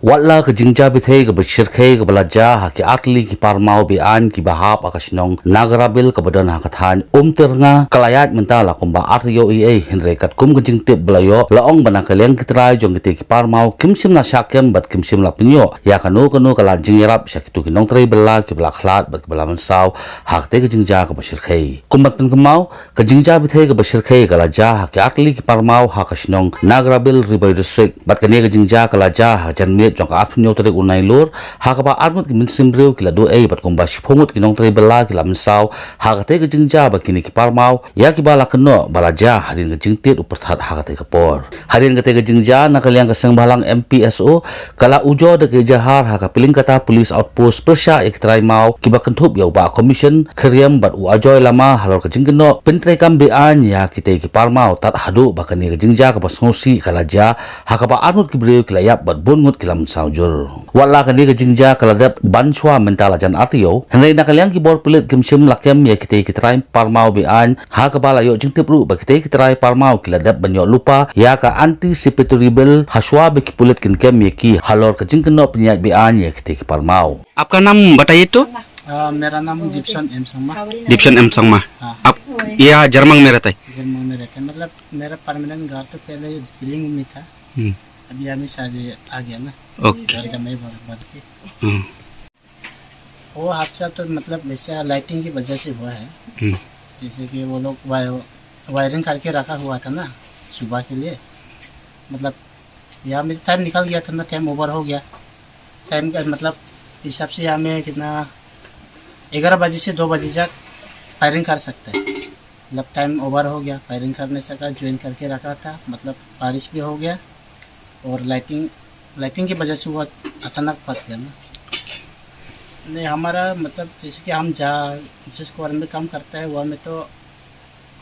Watla ke jingja bithe ke besyirkhe ke belaja ha ke atli ki Maw Beain Kiba akasnong nagarabil ke badan ha kathan ternga kalayat mentala kumba Ioh hinrekat kum ke jingtip belayo laong bana keleng ki Trai jong ki Maw kimsim na syakem bat kimsim la penyo ya kanu kala Jingiarap syakitu kinong Trai bela ki Khlad bat bela Mynsaw ha ke jingja ke besyirkhe kumbat pen kemau ke jingja bithe ke besyirkhe kalaja ha ke atli ki Maw ha kasnong nagarabil ribai district bat kene ke jingja kalaja ha janmit jong ka atnyo Trai unai lur ha ka ba armut ki minsim breu ki la do bat kumba shiphongut kinong Trai bela ki la Mynsaw ha ke jingja ba kini ki Maw ya ki bala keno balaja hadin ke jingtit uperthat ha ke por hadin ke jingja na kaliang keseng balang MPSO kala ujo de ke jahar ha ka piling kata police outpost persya ek Trai Maw kiba kentup ya ba commission kriam bat u ajoy lama halor ke jingkeno pentre kam Beain ya ki Maw tat hadu ba kini ke jingja ka basngosi kalaja ha ka ba armut ki breu ki la yap bat bungut ki la Mynsaw jur wala kini ke jingja kala dep banchwa mentala jan Taiew henai na kaliang ki bor pilit kimsim lakem ya ki Trai Maw Beain ha ka bala yo jingtip ru ba ki Trai Maw ki la dep banyo lupa ya ka anticipatory bill haswa be ki pulit kin kem ya ki halor ke jingkeno penyat Beain ya ki Maw. आपका नाम बताइए तो? मेरा नाम दीपशन M Sangma. दीपशन M Sangma. आप यहाँ German में रहता है? जर्मन में रहता है, मतलब मेरा परमानेंट घर तो पहले बिल्डिंग में था, अभी हमें शादी आ गया ना। ओके। घर जमाई बन के। वो हादसा तो मतलब वैसे लाइटिंग की वजह से हुआ है, जैसे कि वो लोग वायरिंग करके रखा हुआ था ना सुबह के लिए, मतलब यहाँ में टाइम निकल गया था ना, टाइम ओवर हो गया, टाइम का मतलब हिसाब से हमें कितना 11 बजे से 2 बजे तक फायरिंग कर सकते हैं, मतलब टाइम ओवर हो गया, फायरिंग कर नहीं सका, ज्वाइन करके रखा था, मतलब बारिश भी हो गया और लाइटिंग की वजह से वो अचानक फट गया ना। नहीं हमारा मतलब जैसे कि हम जिस क्वार में काम करता है वहाँ में तो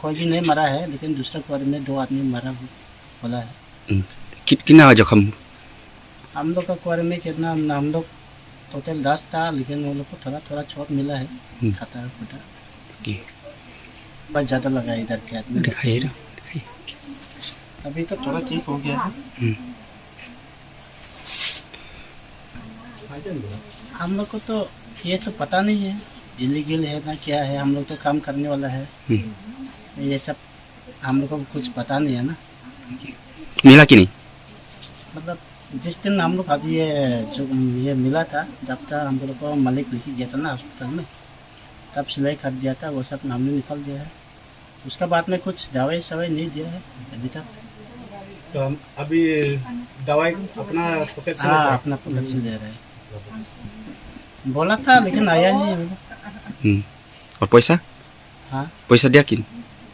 कोई भी नहीं मरा है, लेकिन दूसरा क्वार में 2 आदमी मरा बोला है। कितना जख्म? हम लोग का क्वार में कितना, हम लोग टोटल 10 था, लेकिन वो लोग को थोड़ा थोड़ा चोट मिला है, खाता फूटा, बस ज़्यादा लगा इधर के आदमी। दिखाइए ना। अभी तो थोड़ा ठीक हो गया है। हम लोग को तो ये तो पता नहीं है इलीगल है ना क्या है, हम लोग तो काम करने वाला है, ये सब हम लोग को कुछ पता नहीं है ना। मिला कि नहीं? मतलब जिस दिन हम लोग अभी ये मिला था, जब तक हम लोग को मलिक लिखी गया था ना अस्पताल में, तब सिलाई कर दिया था, वो सब हमने निकल दिया है, उसका बाद में कुछ दवाई सवाई नहीं दिया है अभी तक। तो हम अभी दवाई अपना पॉकेट से अपना पॉकेट से ले रहे हैं, बोला था लेकिन आया नहीं। और पैसा? हाँ पैसा दिया कि?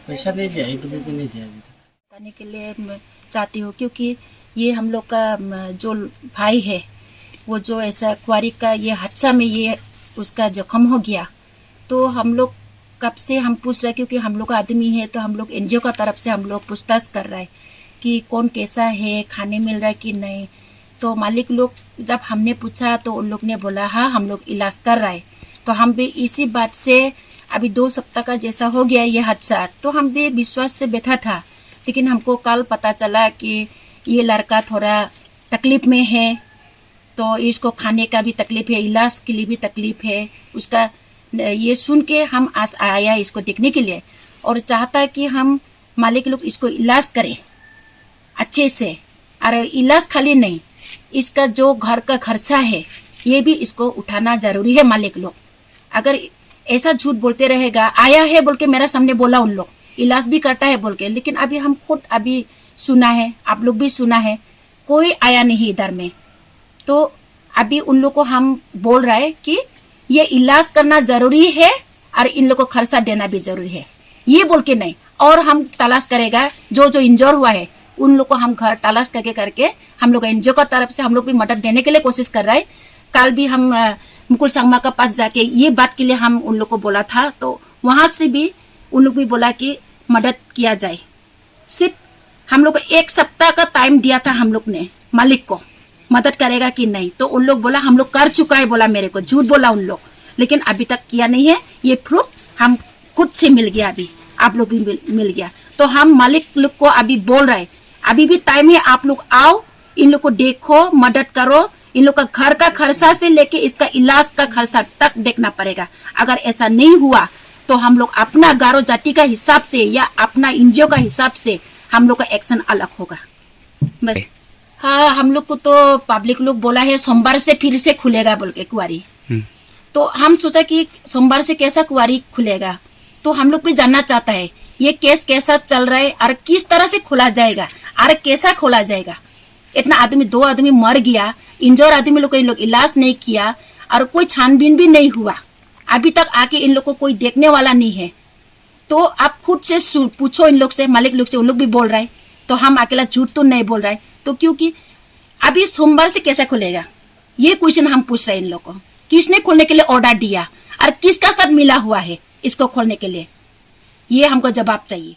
पैसा नहीं दिया, 1 रुपये भी नहीं दिया अभी तक। बताने के लिए मैं चाहती हूँ क्योंकि ये हम लोग का जो भाई है वो जो ऐसा क्वारी का ये हादसा में ये उसका जख्म हो गया, तो हम लोग कब से हम पूछ रहे हैं, क्योंकि हम लोग आदमी है तो हम लोग NGO का तरफ से हम लोग पूछताछ कर रहे हैं कि कौन कैसा है, खाने मिल रहा है कि नहीं। तो मालिक लोग जब हमने पूछा तो उन लोग ने बोला हाँ हम लोग इलाज कर रहे हैं। तो हम भी इसी बात से अभी 2 सप्ताह का जैसा हो गया ये हादसा, तो हम भी विश्वास से बैठा था, लेकिन हमको कल पता चला कि ये लड़का थोड़ा तकलीफ में है, तो इसको खाने का भी तकलीफ है, इलाज के लिए भी तकलीफ है उसका। ये सुन के हम आया इसको देखने के लिए और चाहता है कि हम मालिक लोग इसको इलाज करें अच्छे से, और इलाज खाली नहीं, इसका जो घर का खर्चा है ये भी इसको उठाना जरूरी है। मालिक लोग अगर ऐसा झूठ बोलते रहेगा, आया है बोल के मेरा सामने बोला उन लोग इलाज भी करता है बोल के, लेकिन अभी हम खुद अभी सुना है, आप लोग भी सुना है, कोई आया नहीं इधर में। तो अभी उन लोग को हम बोल रहे हैं कि ये इलाज करना जरूरी है और इन लोग को खर्चा देना भी जरूरी है, ये बोल के नहीं। और हम तलाश करेगा जो इंजोर हुआ है उन लोग को हम घर तलाश करके हम लोग NGO का तरफ से हम लोग भी मदद देने के लिए कोशिश कर रहे हैं। कल भी हम मुकुल संगमा का पास जाके ये बात के लिए हम उन लोग को बोला था, तो वहां से भी उन लोग भी बोला कि मदद किया जाए। सिर्फ हम लोग को 1 सप्ताह का टाइम दिया था हम लोग ने मालिक को, मदद करेगा कि नहीं, तो उन लोग बोला हम लोग कर चुका है, बोला मेरे को, झूठ बोला उन लोग, लेकिन अभी तक किया नहीं है। ये प्रूफ हम खुद से मिल गया, अभी आप लोग भी मिल गया। तो हम मालिक लोग को अभी बोल रहे, अभी भी टाइम है, आप लोग आओ, इन लोग को देखो, मदद करो, इन लोग का घर का खर्चा से लेके इसका इलाज का खर्चा तक देखना पड़ेगा। अगर ऐसा नहीं हुआ तो हम लोग अपना गारो जाति का हिसाब से या अपना एनजीओ का हिसाब से हम लोग का एक्शन अलग होगा बस। हाँ, हम लोग को तो पब्लिक लोग बोला है सोमवार से फिर से खुलेगा बोल के कुआरी। तो हम सोचा कि सोमवार से कैसा कुआरी खुलेगा, तो हम लोग भी जानना चाहता है ये केस कैसा चल रहा है और किस तरह से खोला जाएगा और कैसा खोला जाएगा। इतना आदमी, 2 आदमी मर गया, इंजोर आदमी लोग को इन लोग इलाज नहीं किया और कोई छानबीन भी नहीं हुआ। अभी तक आके इन लोग को कोई देखने वाला नहीं है। तो आप खुद से पूछो इन लोग से, मालिक लोग से, उन लोग भी बोल रहा है, तो हम अकेला झूठ तो नहीं बोल रहा है। तो क्योंकि अभी सोमवार से कैसे खुलेगा ये क्वेश्चन हम पूछ रहे हैं इन लोग को। किसने खोलने के लिए ऑर्डर दिया और किसका साथ मिला हुआ है इसको खोलने के लिए, ये हमको जवाब चाहिए।